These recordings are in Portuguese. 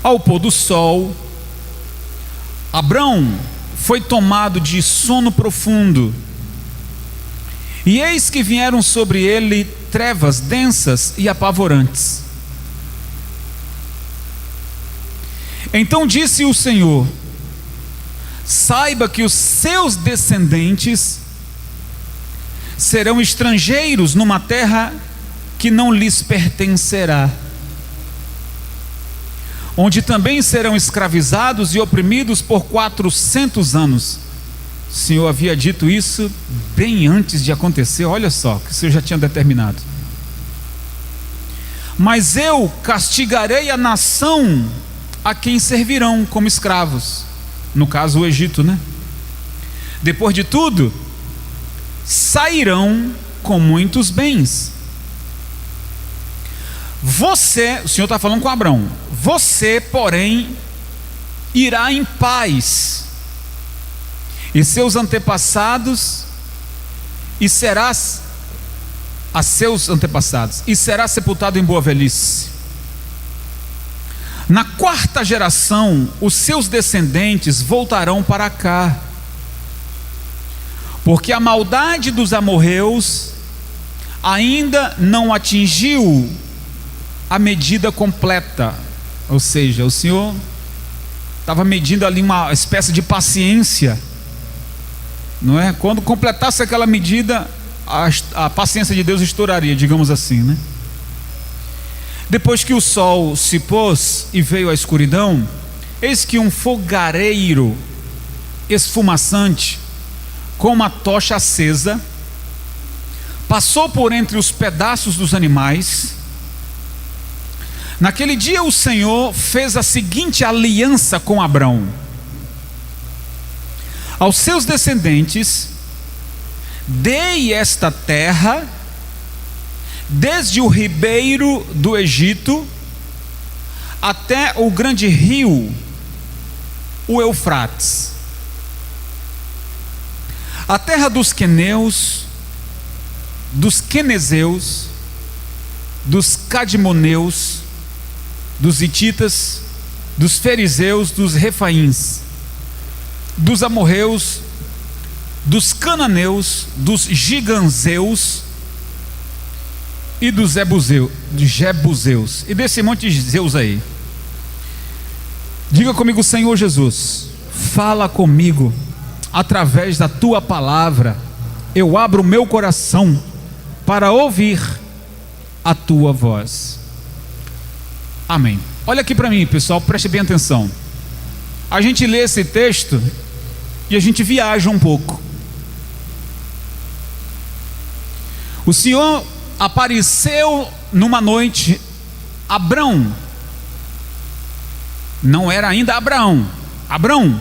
Ao pôr do sol, Abrão foi tomado de sono profundo, e eis que vieram sobre ele trevas densas e apavorantes. Então disse o Senhor: saiba que os seus descendentes serão estrangeiros numa terra que não lhes pertencerá, onde também serão escravizados e oprimidos por 400 anos. O Senhor havia dito isso bem antes de acontecer. Olha só, que o Senhor já tinha determinado. Mas eu castigarei a nação a quem servirão como escravos, no caso o Egito, né? Depois de tudo, sairão com muitos bens. Você, o Senhor está falando com Abrão, você, porém, irá em paz, e seus antepassados, e serás a seus antepassados, e será sepultado em boa velhice. Na 4ª geração, os seus descendentes voltarão para cá, porque a maldade dos amorreus ainda não atingiu a medida completa. Ou seja, o Senhor estava medindo ali uma espécie de paciência, não é? Quando completasse aquela medida, a paciência de Deus estouraria, digamos assim, né? Depois que o sol se pôs e veio a escuridão, eis que um fogareiro esfumaçante, com uma tocha acesa, passou por entre os pedaços dos animais. Naquele dia o Senhor fez a seguinte aliança com Abrão: aos seus descendentes dei esta terra, desde o ribeiro do Egito até o grande rio, o Eufrates, a terra dos queneus, dos quenezeus, dos cadmoneus, dos hititas, dos fariseus, dos refaíns, dos amorreus, dos cananeus, dos giganzeus e dos jebuseus, e desse monte de Zeus aí. Diga comigo: Senhor Jesus, fala comigo através da tua palavra. Eu abro o meu coração para ouvir a tua voz. Amém. Olha aqui para mim, pessoal, preste bem atenção. A gente lê esse texto e a gente viaja um pouco. O Senhor apareceu numa noite. Abrão não era ainda Abraão, Abrão.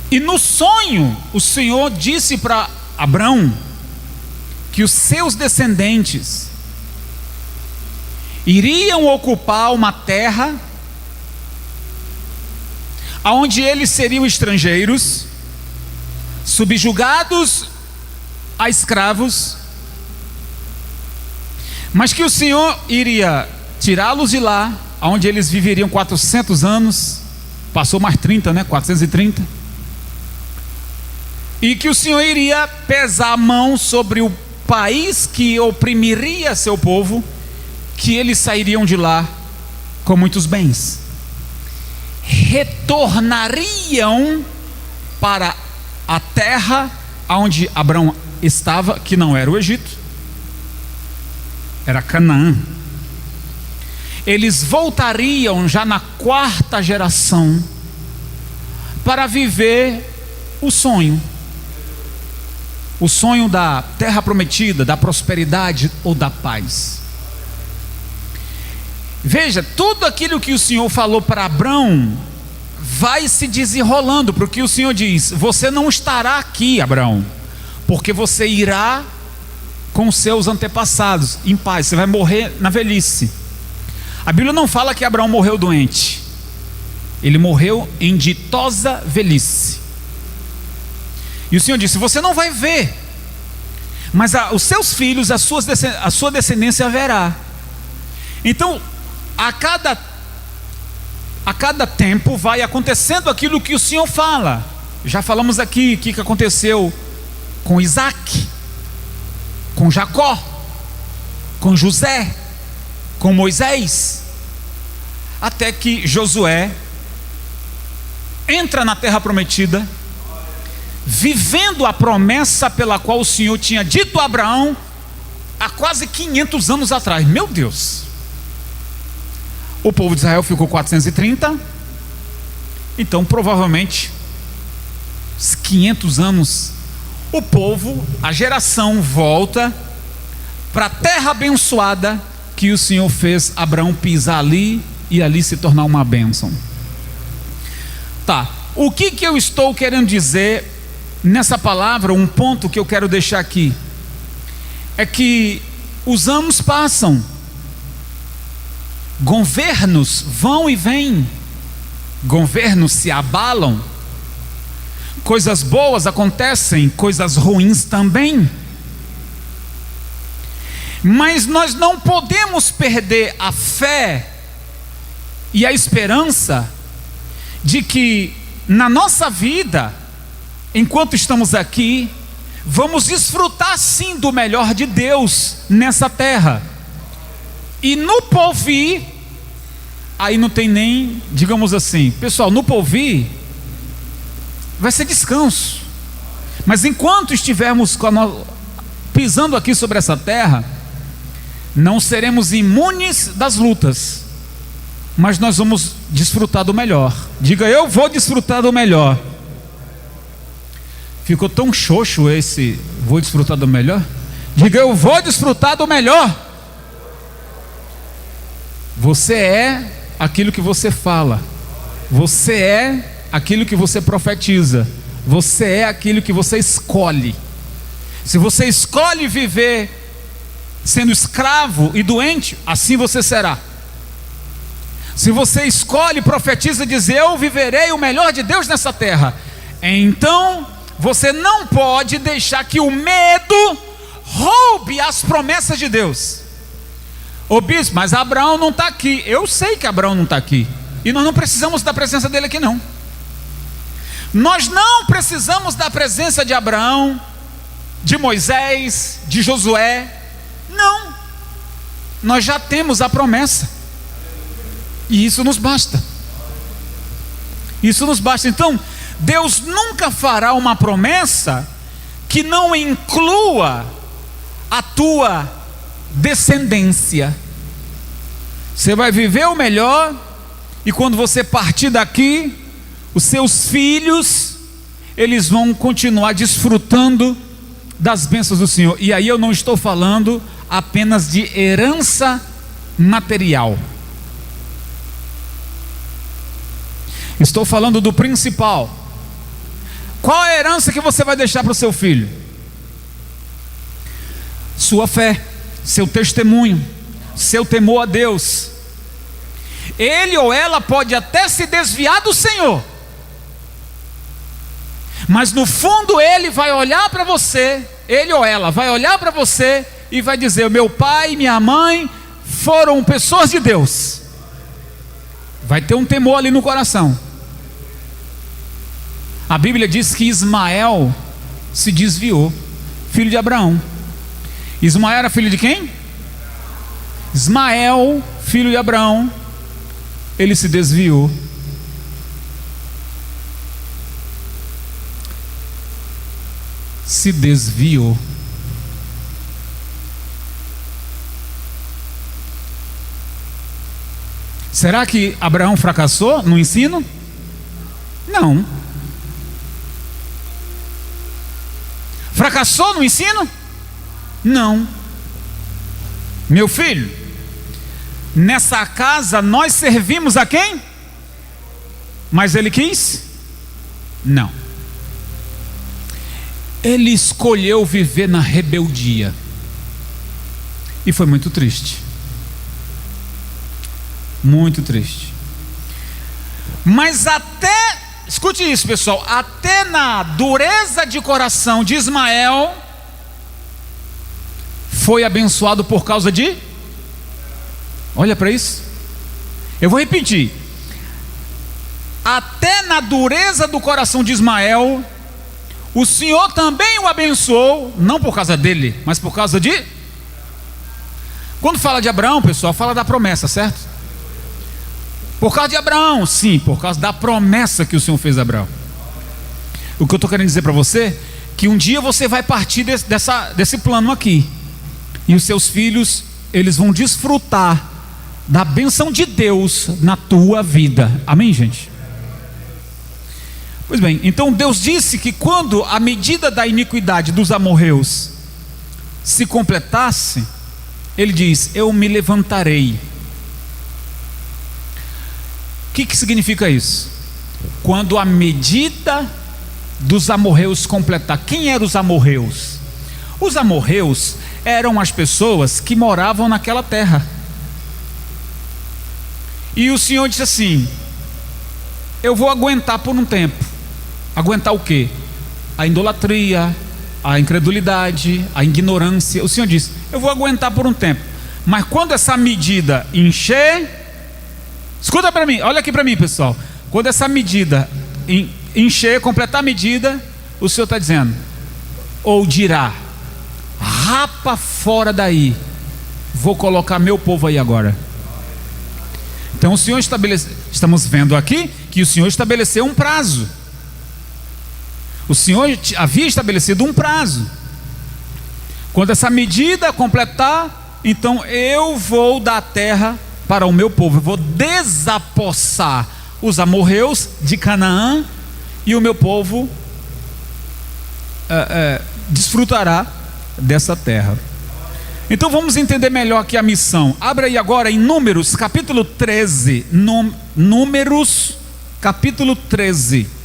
E no sonho o Senhor disse para Abrão que os seus descendentes iriam ocupar uma terra onde eles seriam estrangeiros, subjugados a escravos, mas que o Senhor iria tirá-los de lá, onde eles viveriam 400 anos, passou mais 30, né? 430, e que o Senhor iria pesar a mão sobre o país que oprimiria seu povo, que eles sairiam de lá com muitos bens, retornariam para a terra onde Abraão estava, que não era o Egito, era Canaã. Eles voltariam já na 4ª geração para viver o sonho da terra prometida, da prosperidade ou da paz. Veja, tudo aquilo que o Senhor falou para Abrão vai se desenrolando, porque o Senhor diz: você não estará aqui, Abrão, porque você irá com seus antepassados em paz, você vai morrer na velhice. A Bíblia não fala que Abraão morreu doente, ele morreu em ditosa velhice. E o Senhor disse: você não vai ver, mas os seus filhos, a sua descendência verá. Então a cada tempo vai acontecendo aquilo que o Senhor fala. Já falamos aqui o que aconteceu com Isaac, com Jacó, com José, com Moisés, até que Josué entra na terra prometida, vivendo a promessa pela qual o Senhor tinha dito a Abraão há quase 500 anos atrás. Meu Deus! O povo de Israel ficou 430, então provavelmente os 500 anos, o povo, a geração volta para a terra abençoada que o Senhor fez Abraão pisar ali e ali se tornar uma bênção. Tá, o que eu estou querendo dizer nessa palavra? Um ponto que eu quero deixar aqui é que os anos passam, governos vão e vêm, governos se abalam, coisas boas acontecem, coisas ruins também, mas nós não podemos perder a fé e a esperança de que na nossa vida, enquanto estamos aqui, vamos desfrutar sim do melhor de Deus nessa terra. E no porvir, aí não tem nem, digamos assim, pessoal, no porvir vai ser descanso. Mas enquanto estivermos pisando aqui sobre essa terra, não seremos imunes das lutas, mas nós vamos desfrutar do melhor. Diga, eu vou desfrutar do melhor. Ficou tão xoxo esse vou desfrutar do melhor? Diga, eu vou desfrutar do melhor. Você é aquilo que você fala, você é aquilo que você profetiza, você é aquilo que você escolhe. Se você escolhe viver sendo escravo e doente, assim você será. Se você escolhe, profetiza e diz, eu viverei o melhor de Deus nessa terra, então você não pode deixar que o medo roube as promessas de Deus. Ô bispo, mas Abraão não está aqui. Eu sei que Abraão não está aqui, e nós não precisamos da presença dele aqui não. Nós não precisamos da presença de Abraão, de Moisés, de Josué. Não, nós já temos a promessa, e isso nos basta. Isso nos basta. Então Deus nunca fará uma promessa que não inclua a tua descendência. Você vai viver o melhor, e quando você partir daqui, os seus filhos, eles vão continuar desfrutando das bênçãos do Senhor. E aí eu não estou falando apenas de herança material, estou falando do principal. Qual a herança que você vai deixar para o seu filho? Sua fé, seu testemunho, seu temor a Deus. Ele ou ela pode até se desviar do Senhor, mas no fundo ele vai olhar para você, ele ou ela vai olhar para você e vai dizer, meu pai e minha mãe foram pessoas de Deus. Vai ter um temor ali no coração. A Bíblia diz que Ismael se desviou, filho de Abraão. Ismael era filho de quem? Ismael, filho de Abraão, ele se desviou. Se desviou. Será que Abraão fracassou no ensino? Não. Fracassou no ensino? Não. Meu filho, nessa casa nós servimos a quem? Mas ele quis? Não. Ele escolheu viver na rebeldia, e foi muito triste. Muito triste. Mas até, escute isso pessoal, até na dureza de coração de Ismael, foi abençoado por causa de, olha para isso, Eu vou repetir. Até na dureza do coração de Ismael, o Senhor também o abençoou, não por causa dele, mas por causa de... Quando fala de Abraão, pessoal, fala da promessa, certo? Por causa de Abraão, sim, por causa da promessa que o Senhor fez a Abraão. O que eu estou querendo dizer para você, que um dia você vai partir desse plano aqui, e os seus filhos, eles vão desfrutar da bênção de Deus na tua vida. Amém, gente? Pois bem, então Deus disse que quando a medida da iniquidade dos amorreus se completasse, Ele diz: eu me levantarei. O que significa isso? Quando a medida dos amorreus completar. Quem eram os amorreus? Os amorreus eram as pessoas que moravam naquela terra. E o Senhor disse assim: eu vou aguentar por um tempo. Aguentar o quê? A idolatria, a incredulidade, a ignorância. O Senhor disse: eu vou aguentar por um tempo, mas quando essa medida encher, escuta para mim, olha aqui para mim, pessoal. Quando essa medida encher, completar a medida, o Senhor está dizendo, ou dirá: rapa fora daí, vou colocar meu povo aí agora. Então o Senhor estamos vendo aqui que o Senhor estabeleceu um prazo. O Senhor havia estabelecido um prazo. Quando essa medida completar, então eu vou dar a terra para o meu povo. Eu vou desapossar os amorreus de Canaã, e o meu povo desfrutará dessa terra. Então vamos entender melhor aqui a missão. Abra aí agora em Números capítulo 13. Números capítulo 13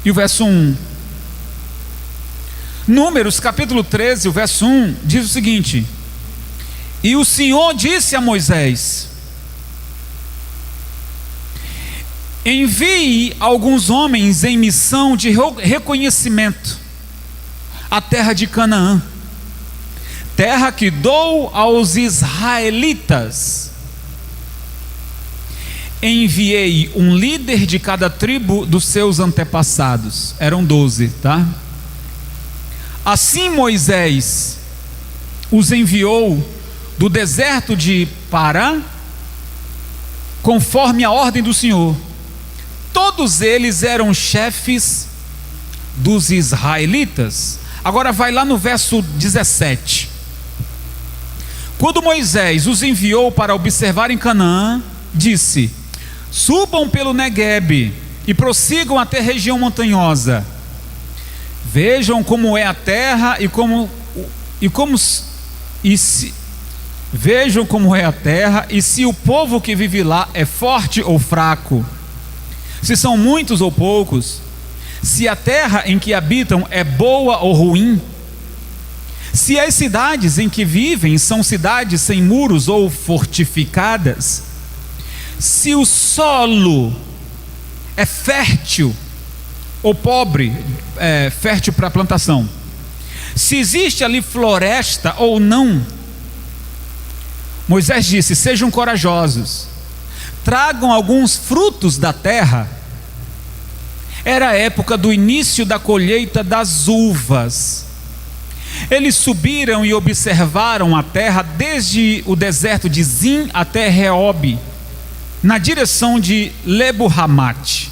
e o verso 1. Números capítulo 13, o verso 1 diz o seguinte: e o Senhor disse a Moisés: envie alguns homens em missão de reconhecimento à terra de Canaã, terra que dou aos israelitas. Enviei um líder de cada tribo dos seus antepassados. Eram 12, tá? Assim Moisés os enviou do deserto de Pará, conforme a ordem do Senhor. Todos eles eram chefes dos israelitas. Agora vai lá no verso 17. Quando Moisés os enviou para observar em Canaã, disse: subam pelo Neguebe e prossigam até a região montanhosa. Vejam como é a terra vejam como é a terra e se o povo que vive lá é forte ou fraco, se são muitos ou poucos, se a terra em que habitam é boa ou ruim, se as cidades em que vivem são cidades sem muros ou fortificadas, se o solo é fértil ou pobre, fértil para plantação, se existe ali floresta ou não. Moisés disse: sejam corajosos, tragam alguns frutos da terra. Era a época do início da colheita das uvas. Eles subiram e observaram a terra desde o deserto de Zin até Reob, na direção de Lebo-Hamate.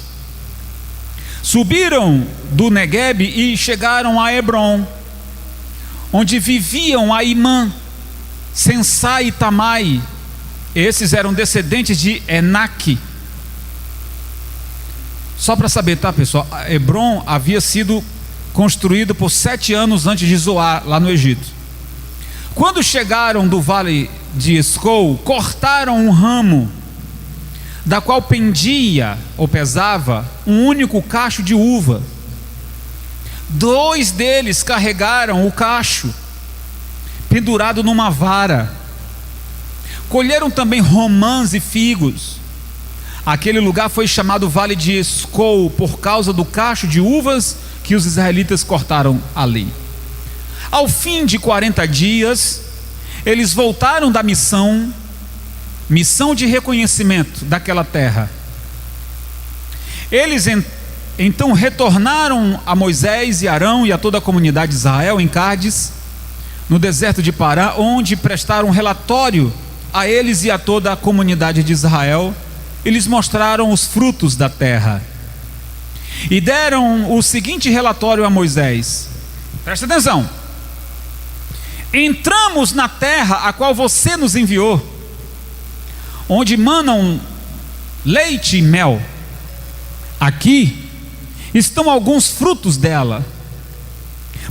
Subiram do Neguebe e chegaram a Hebron, onde viviam Aimã, Sensai e Tamai. Esses eram descendentes de Enaque. Só para saber, tá, pessoal? Hebron havia sido construído por 7 anos antes de Zoar, lá no Egito. Quando chegaram do vale de Escol, cortaram um ramo, da qual pendia ou pesava um único cacho de uva. 2 deles carregaram o cacho pendurado numa vara. Colheram também romãs e figos. Aquele lugar foi chamado Vale de Escol por causa do cacho de uvas que os israelitas cortaram ali. Ao fim de 40 dias, eles voltaram da missão missão de reconhecimento daquela terra. Eles então retornaram a Moisés e Arão e a toda a comunidade de Israel em Cádiz, no deserto de Pará, onde prestaram um relatório a eles e a toda a comunidade de Israel. Eles mostraram os frutos da terra e deram o seguinte relatório a Moisés: presta atenção, entramos na terra a qual você nos enviou, onde manam leite e mel. Aqui estão alguns frutos dela,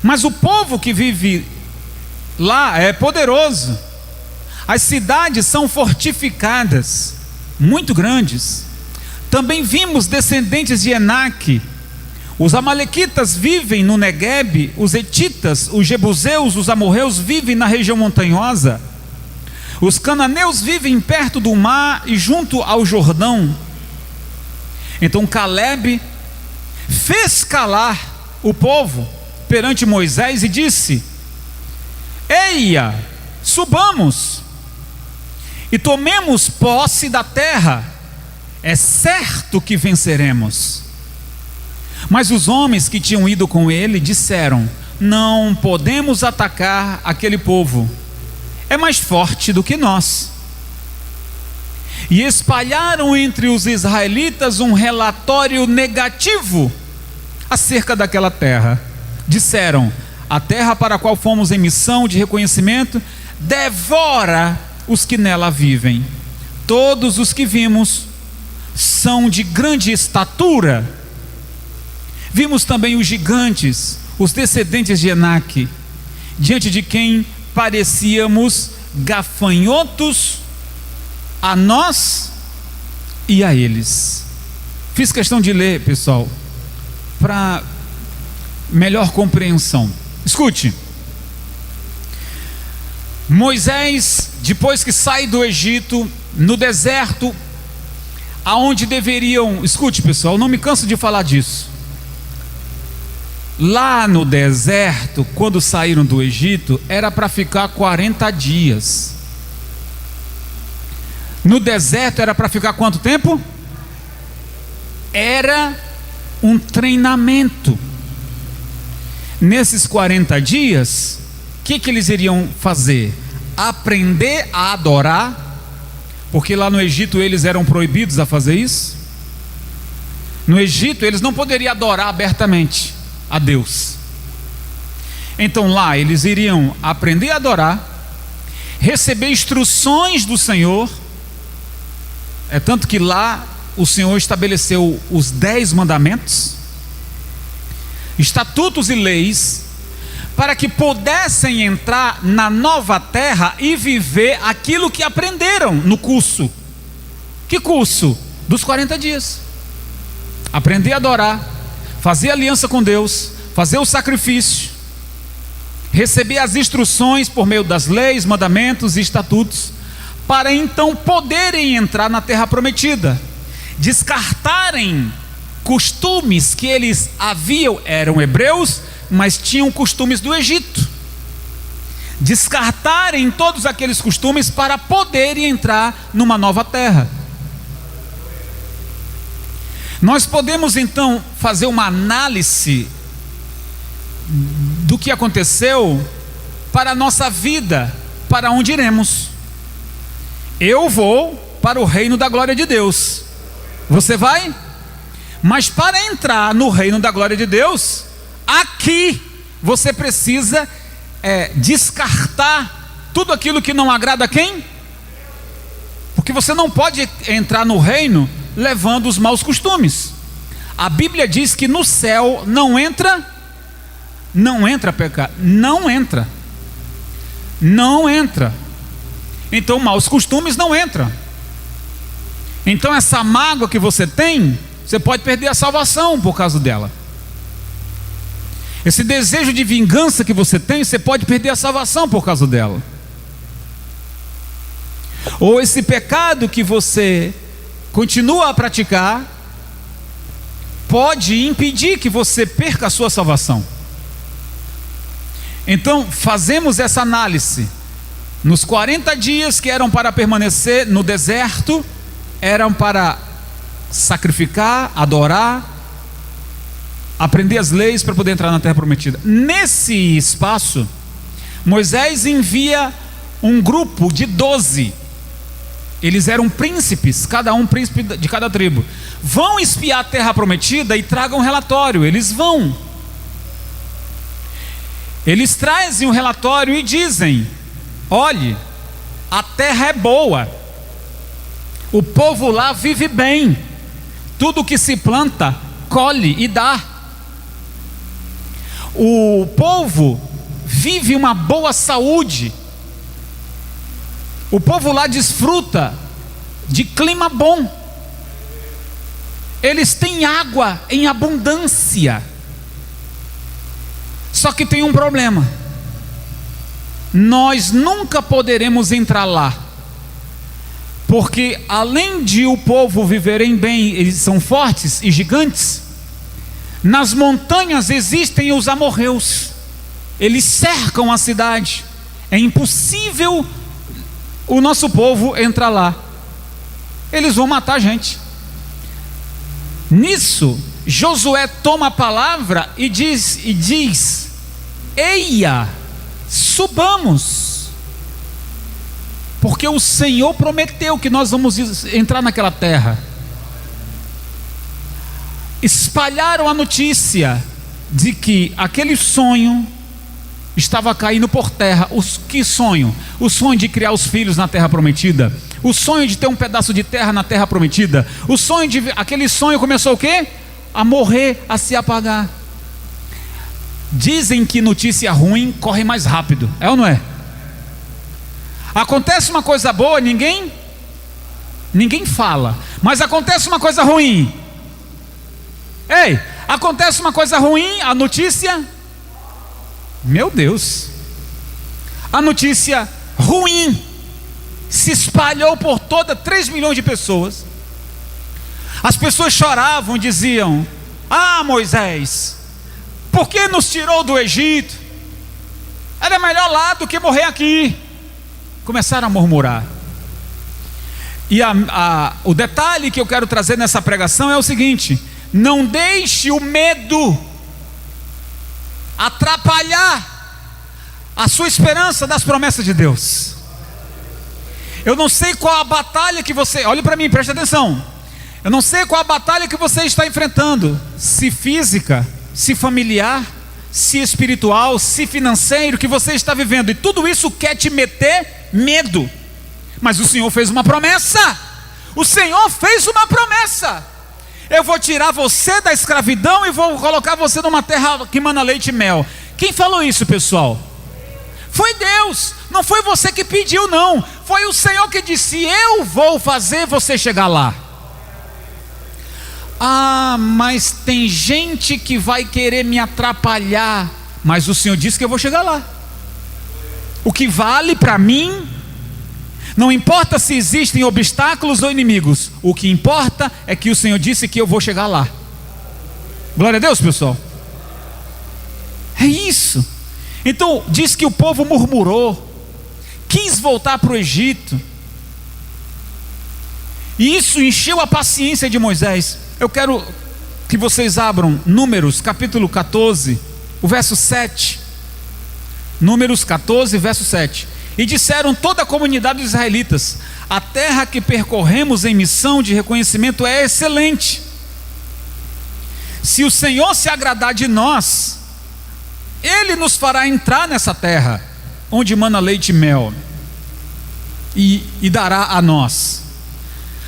mas o povo que vive lá é poderoso. As cidades são fortificadas, muito grandes. Também vimos descendentes de Enaque. Os amalequitas vivem no Neguebe, os hetitas, os jebuseus, os amorreus vivem na região montanhosa. Os cananeus vivem perto do mar e junto ao Jordão. Então Calebe fez calar o povo perante Moisés e disse: eia, subamos e tomemos posse da terra, é certo que venceremos. Mas os homens que tinham ido com ele disseram: não podemos atacar aquele povo, é mais forte do que nós. E espalharam entre os israelitas um relatório negativo acerca daquela terra. Disseram: a terra para a qual fomos em missão de reconhecimento devora os que nela vivem. Todos os que vimos são de grande estatura. Vimos também os gigantes, os descendentes de Enaque, diante de quem parecíamos gafanhotos a nós e a eles. Fiz questão de ler, pessoal, para melhor compreensão. Escute. Moisés, depois que sai do Egito, no deserto, aonde deveriam, escute pessoal, não me canso de falar disso. Lá no deserto, quando saíram do Egito, era para ficar 40 dias. No deserto era para ficar quanto tempo? Era um treinamento. Nesses 40 dias, o que eles iriam fazer? Aprender a adorar, porque lá no Egito eles eram proibidos a fazer isso. No Egito eles não poderiam adorar abertamente a Deus. Então lá eles iriam aprender a adorar, receber instruções do Senhor. É tanto que lá o Senhor estabeleceu os 10 mandamentos, estatutos e leis, para que pudessem entrar na nova terra e viver aquilo que aprenderam no curso. Que curso? Dos 40 dias. Aprender a adorar, fazer aliança com Deus, fazer o sacrifício, receber as instruções por meio das leis, mandamentos e estatutos, para então poderem entrar na terra prometida, descartarem costumes que eles haviam, eram hebreus, mas tinham costumes do Egito, descartarem todos aqueles costumes para poderem entrar numa nova terra. Nós podemos então fazer uma análise do que aconteceu para a nossa vida, para onde iremos. Eu vou para o reino da glória de Deus. Você vai? Mas para entrar no reino da glória de Deus, aqui você precisa descartar tudo aquilo que não agrada a quem? Porque você não pode entrar no reino levando os maus costumes. A Bíblia diz que no céu não entra pecado, não entra. Então maus costumes não entram. Então essa mágoa que você tem, você pode perder a salvação por causa dela. Esse desejo de vingança que você tem, você pode perder a salvação por causa dela. Ou esse pecado que você continua a praticar, pode impedir que você perca a sua salvação. Então fazemos essa análise. Nos 40 dias que eram para permanecer no deserto, eram para sacrificar, adorar, aprender as leis para poder entrar na terra prometida. Nesse espaço, Moisés envia um grupo de 12. Eles eram príncipes, cada um príncipe de cada tribo. Vão espiar a terra prometida e tragam um relatório. Eles vão. Eles trazem um relatório e dizem: olhe, a terra é boa, o povo lá vive bem, tudo que se planta, colhe e dá. O povo vive uma boa saúde, o povo lá desfruta de clima bom, eles têm água em abundância. Só que tem um problema: nós nunca poderemos entrar lá, porque além de o povo viverem bem, eles são fortes e gigantes, nas montanhas existem os amorreus, eles cercam a cidade, é impossível o nosso povo entrar lá, eles vão matar a gente. Nisso, Josué toma a palavra e diz: eia, subamos, porque o Senhor prometeu que nós vamos entrar naquela terra. Espalharam a notícia de que aquele sonho estava caindo por terra. Que sonho? O sonho de criar os filhos na terra prometida, o sonho de ter um pedaço de terra na terra prometida, aquele sonho começou o quê? A morrer, a se apagar. Dizem que notícia ruim corre mais rápido, é ou não é? Acontece uma coisa boa, ninguém fala, mas acontece uma coisa ruim, ei, acontece uma coisa ruim, a notícia, meu Deus, a notícia ruim se espalhou por 3 milhões de pessoas. As pessoas choravam, diziam: ah, Moisés, por que nos tirou do Egito? Era melhor lá do que morrer aqui. Começaram a murmurar. E o detalhe que eu quero trazer nessa pregação é o seguinte: não deixe o medo atrapalhar a sua esperança das promessas de Deus. Eu não sei qual a batalha que você, olhe para mim, preste atenção. Eu não sei qual a batalha que você está enfrentando, se física, se familiar, se espiritual, se financeiro, que você está vivendo, e tudo isso quer te meter medo. Mas o Senhor fez uma promessa. O Senhor fez uma promessa: eu vou tirar você da escravidão e vou colocar você numa terra que mana leite e mel. Quem falou isso, pessoal? Foi Deus. Não foi você que pediu, não. Foi o Senhor que disse: eu vou fazer você chegar lá. Ah, mas tem gente que vai querer me atrapalhar. Mas o Senhor disse que eu vou chegar lá. O que vale para mim, não importa se existem obstáculos ou inimigos, o que importa é que o Senhor disse que eu vou chegar lá. Glória a Deus, pessoal. É isso. Então diz que o povo murmurou, quis voltar para o Egito, e isso encheu a paciência de Moisés. Eu quero que vocês abram Números capítulo 14, o verso 7. Números 14, verso 7. E disseram toda a comunidade dos israelitas: a terra que percorremos em missão de reconhecimento é excelente. Se o Senhor se agradar de nós, Ele nos fará entrar nessa terra, onde mana leite e mel, e dará a nós.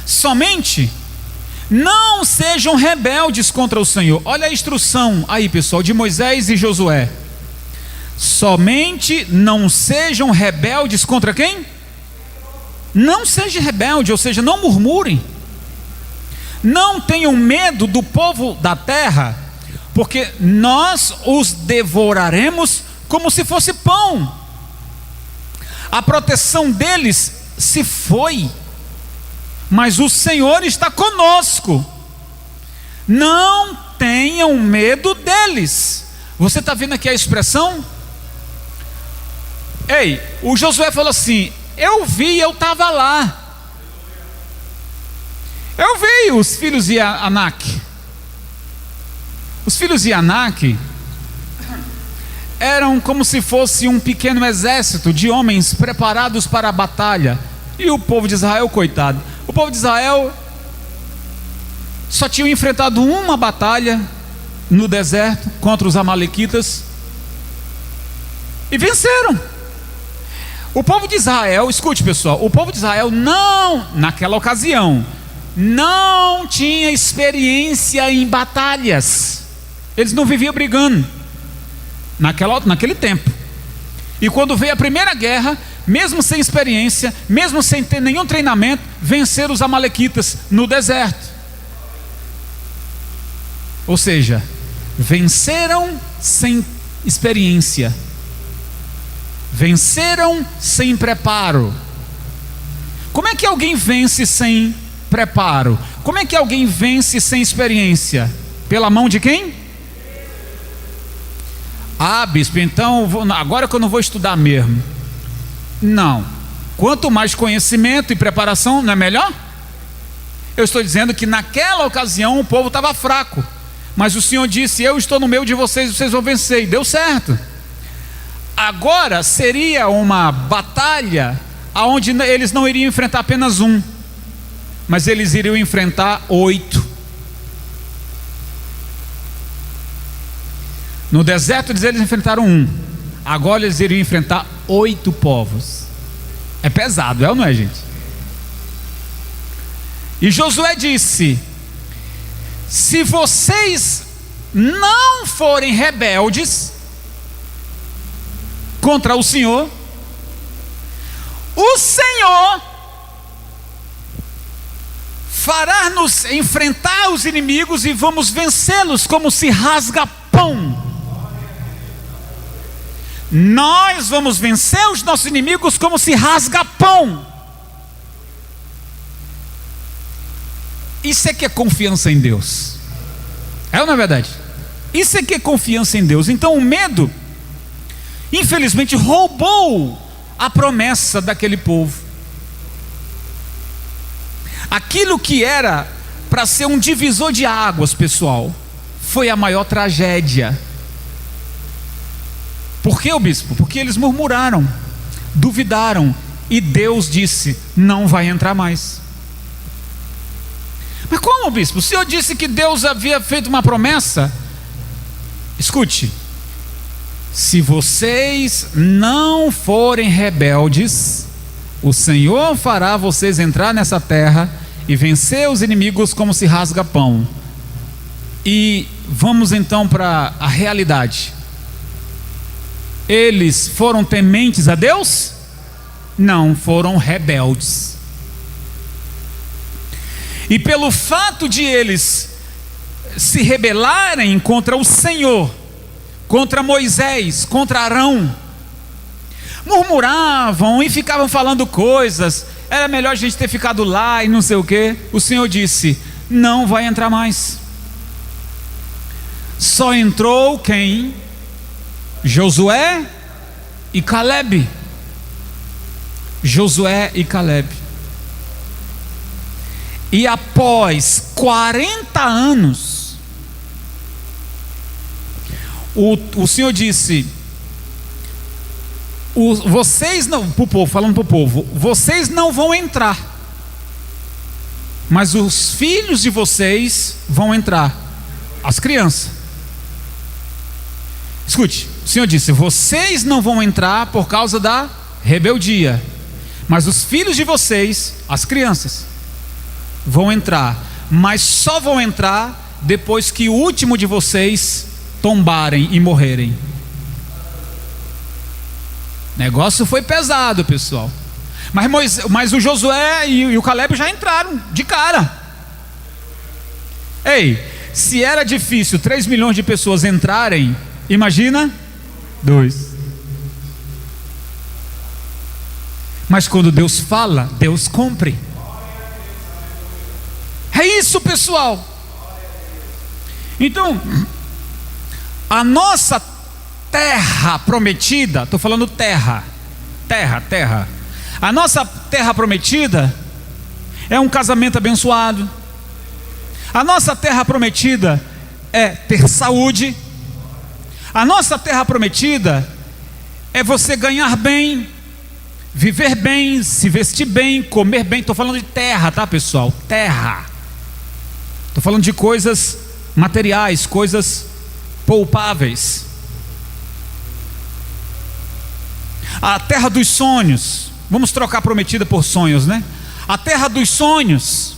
Somente não sejam rebeldes contra o Senhor. Olha a instrução aí, pessoal, de Moisés e Josué. Somente não sejam rebeldes contra quem? Não seja rebelde, ou seja, não murmurem. Não tenham medo do povo da terra, porque nós os devoraremos como se fosse pão. A proteção deles se foi, mas o Senhor está conosco. Não tenham medo deles. Você está vendo aqui a expressão? Ei, o Josué falou assim: eu vi, eu estava lá. Eu vi os filhos de Anak. Os filhos de Anak eram como se fosse um pequeno exército de homens preparados para a batalha. E o povo de Israel, coitado, o povo de Israel só tinha enfrentado uma batalha no deserto contra os amalequitas e venceram. O povo de Israel, escute pessoal, o povo de Israel naquela ocasião, não tinha experiência em batalhas. Eles não viviam brigando naquele tempo. E quando veio a primeira guerra, mesmo sem experiência, mesmo sem ter nenhum treinamento, venceram os amalequitas no deserto. Ou seja, venceram sem experiência, venceram sem preparo. Como é que alguém vence sem preparo? Como é que alguém vence sem experiência? Pela mão de quem? Ah, bispo, então agora que eu não vou estudar mesmo. Não. Quanto mais conhecimento e preparação, não é melhor? Eu estou dizendo que naquela ocasião o povo estava fraco, mas o Senhor disse: eu estou no meio de vocês, vocês vão vencer, e deu certo. Agora seria uma batalha onde eles não iriam enfrentar apenas um, mas eles iriam enfrentar 8. No deserto eles enfrentaram um, agora eles iriam enfrentar 8 povos. É pesado, é ou não é, gente? E Josué disse: se vocês não forem rebeldes contra o Senhor fará-nos enfrentar os inimigos e vamos vencê-los como se rasga pão. Nós vamos vencer os nossos inimigos como se rasga pão. Isso é que é confiança em Deus. É ou não é verdade? Isso é que é confiança em Deus. Então o medo, infelizmente, roubou a promessa daquele povo. Aquilo que era para ser um divisor de águas, pessoal, foi a maior tragédia. Por que, bispo? Porque eles murmuraram, duvidaram, e Deus disse: não vai entrar mais. Mas como, bispo? O Senhor disse que Deus havia feito uma promessa. Escute: se vocês não forem rebeldes, o Senhor fará vocês entrar nessa terra e vencer os inimigos como se rasga pão. E vamos então para a realidade. Eles foram tementes a Deus? Não, foram rebeldes. E pelo fato de eles se rebelarem contra o Senhor, contra Moisés, contra Arão, murmuravam e ficavam falando coisas: era melhor a gente ter ficado lá e não sei o que. O Senhor disse: não vai entrar mais. Só entrou quem? Josué e Calebe. Josué e Calebe. E após 40 anos, o Senhor disse: vocês não, para o povo, falando para o povo, vocês não vão entrar, mas os filhos de vocês vão entrar, as crianças. Escute, o Senhor disse: vocês não vão entrar por causa da rebeldia, mas os filhos de vocês, as crianças, vão entrar, mas só vão entrar depois que o último de vocês tombarem e morrerem. O negócio foi pesado, pessoal. Mas o Josué e o Calebe já entraram de cara. Ei, se era difícil 3 milhões de pessoas entrarem, imagina 2. Mas quando Deus fala, Deus cumpre. É isso, pessoal. Então, a nossa terra prometida, estou falando terra, Terra. A nossa terra prometida é um casamento abençoado. A nossa terra prometida é ter saúde. A nossa terra prometida é você ganhar bem, viver bem, se vestir bem, comer bem. Estou falando de terra, tá, pessoal? Terra. Estou falando de coisas materiais, coisas poupáveis. A terra dos sonhos. Vamos trocar prometida por sonhos, né? A terra dos sonhos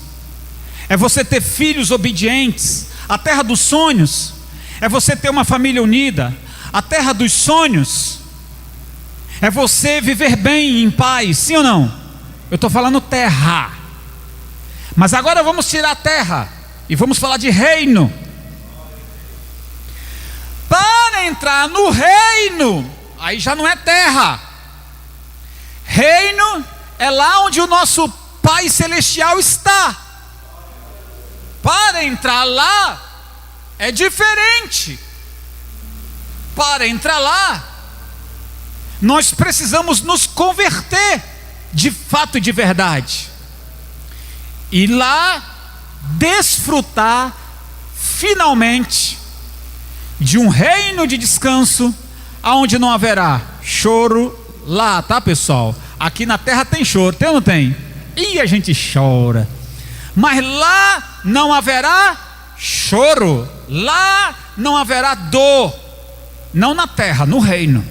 é você ter filhos obedientes. A terra dos sonhos é você ter uma família unida. A terra dos sonhos é você viver bem, em paz, sim ou não? Eu estou falando terra. Mas agora vamos tirar a terra e vamos falar de reino. Para entrar no reino, aí já não é terra. Reino é lá onde o nosso Pai Celestial está. Para entrar lá é diferente. Para entrar lá, nós precisamos nos converter de fato e de verdade. E lá desfrutar finalmente de um reino de descanso, aonde não haverá choro lá, tá, pessoal? Aqui na terra tem choro, tem ou não tem? E a gente chora. Mas lá não haverá choro, lá não haverá dor. Não na terra, no reino.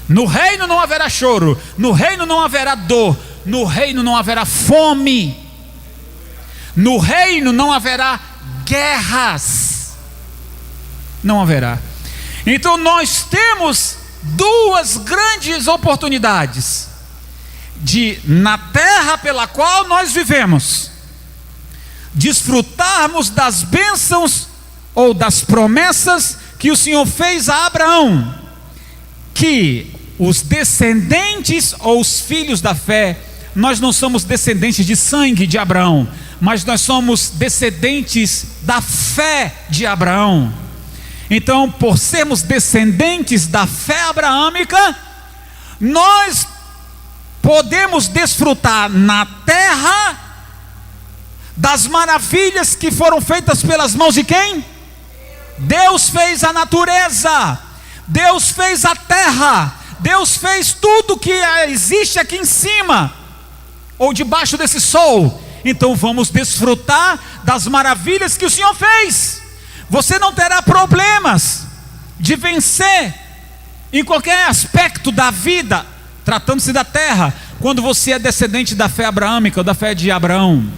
No reino não haverá choro, no reino não haverá dor, no reino não haverá fome, no reino não haverá guerras. Não haverá. Então nós temos duas grandes oportunidades de, na terra pela qual nós vivemos, desfrutarmos das bênçãos ou das promessas que o Senhor fez a Abraão, que os descendentes ou os filhos da fé, nós não somos descendentes de sangue de Abraão, mas nós somos descendentes da fé de Abraão. Então, por sermos descendentes da fé abraâmica, nós podemos desfrutar na terra das maravilhas que foram feitas pelas mãos de quem? Deus fez a natureza, Deus fez a terra, Deus fez tudo que existe aqui em cima ou debaixo desse sol. Então vamos desfrutar das maravilhas que o Senhor fez. Você não terá problemas de vencer em qualquer aspecto da vida, tratando-se da terra, quando você é descendente da fé abraâmica ou da fé de Abraão.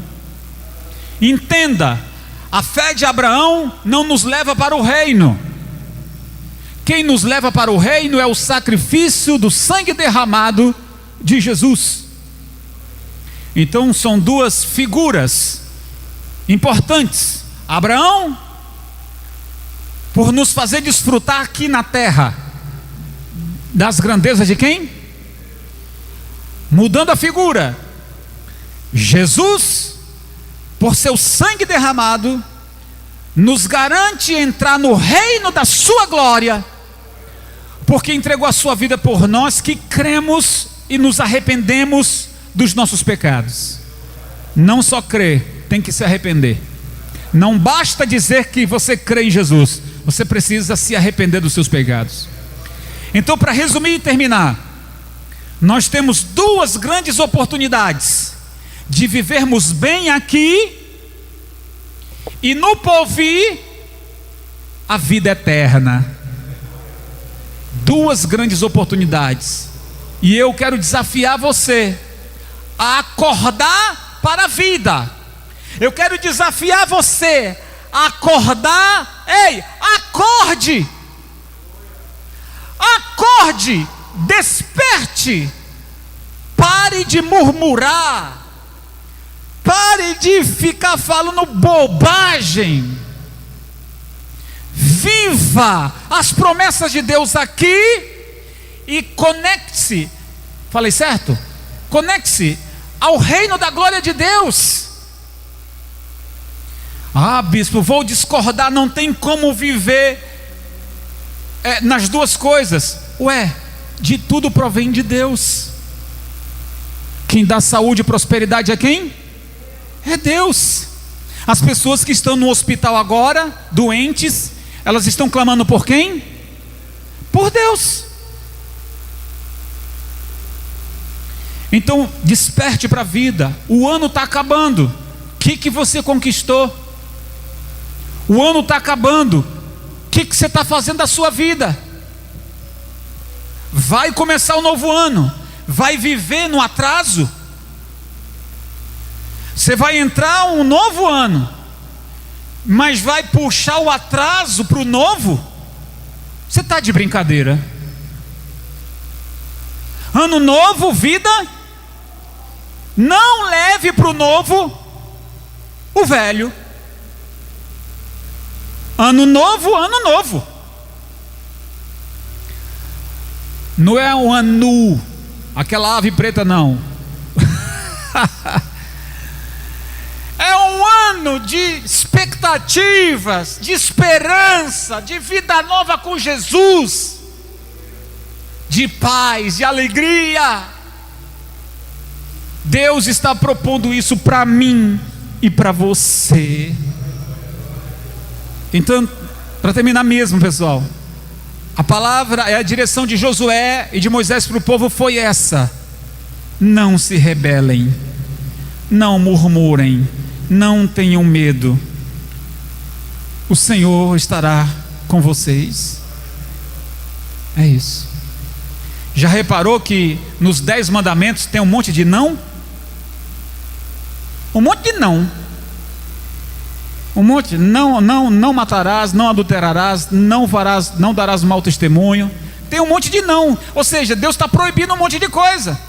Entenda, a fé de Abraão não nos leva para o reino. Quem nos leva para o reino é o sacrifício do sangue derramado de Jesus. Então são duas figuras importantes. Abraão, por nos fazer desfrutar aqui na terra das grandezas de quem? Mudando a figura, Jesus, por seu sangue derramado, nos garante entrar no reino da sua glória, porque entregou a sua vida por nós que cremos e nos arrependemos dos nossos pecados. Não só crer, tem que se arrepender. Não basta dizer que você crê em Jesus, você precisa se arrepender dos seus pecados. Então, para resumir e terminar, nós temos duas grandes oportunidades de vivermos bem aqui e no porvir a vida eterna. Duas grandes oportunidades. E eu quero desafiar você a acordar para a vida. Eu quero desafiar você a acordar. Ei, acorde! Acorde! Desperte! Pare de murmurar. Pare de ficar falando bobagem. Viva as promessas de Deus aqui e conecte-se. Falei certo? Conecte-se ao reino da glória de Deus. Ah, bispo, vou discordar. Não tem como viver nas duas coisas. Ué, de tudo provém de Deus. Quem dá saúde e prosperidade é quem? É Deus. As pessoas que estão no hospital agora, doentes, elas estão clamando por quem? Por Deus. Então, desperte para a vida. O ano está acabando. O que você conquistou? O ano está acabando. O que você está fazendo da sua vida? Vai começar o novo ano. Vai viver no atraso? Você vai entrar um novo ano, mas vai puxar o atraso para o novo? Você está de brincadeira? Ano novo, vida. Não leve para o novo o velho. Ano novo, ano novo. Não é um anu, aquela ave preta, não. É um ano de expectativas, de esperança, de vida nova com Jesus, de paz, de alegria. Deus está propondo isso para mim e para você. Então, para terminar mesmo, pessoal, a palavra, a direção de Josué e de Moisés para o povo foi essa: não se rebelem, não murmurem, não tenham medo, o Senhor estará com vocês. É isso. Já reparou que nos 10 mandamentos tem um monte de não? Um monte de não. Um monte, não matarás, não adulterarás, não darás mau testemunho. Tem um monte de não. Ou seja, Deus está proibindo um monte de coisa.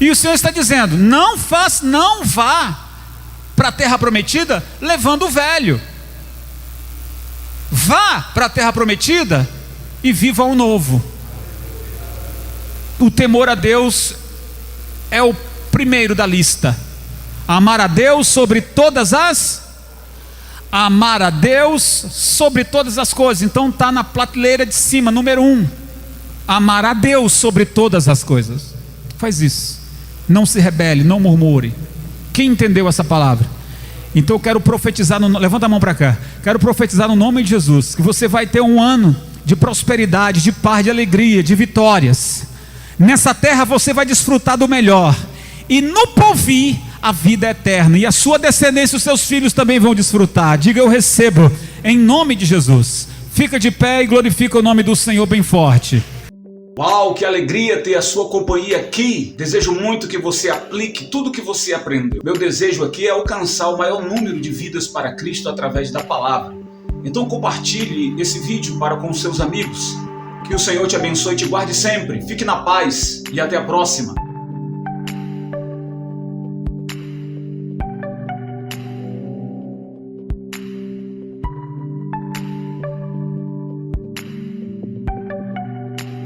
E o Senhor está dizendo: não vá para a terra prometida levando o velho. Vá para a terra prometida e viva o novo. O temor a Deus é o primeiro da lista. Amar a Deus sobre todas as coisas. Então está na prateleira de cima, número 1. Amar a Deus sobre todas as coisas. Faz isso. Não se rebele, não murmure. Quem entendeu essa palavra? Então eu quero profetizar, levanta a mão para cá. Quero profetizar no nome de Jesus, que você vai ter um ano de prosperidade, de paz, de alegria, de vitórias. Nessa terra você vai desfrutar do melhor. E no porvir, a vida é eterna. E a sua descendência, os seus filhos também vão desfrutar. Diga: eu recebo, em nome de Jesus. Fica de pé e glorifica o nome do Senhor bem forte. Uau, que alegria ter a sua companhia aqui. Desejo muito que você aplique tudo que você aprendeu. Meu desejo aqui é alcançar o maior número de vidas para Cristo através da palavra. Então compartilhe esse vídeo para com seus amigos. Que o Senhor te abençoe e te guarde sempre. Fique na paz e até a próxima.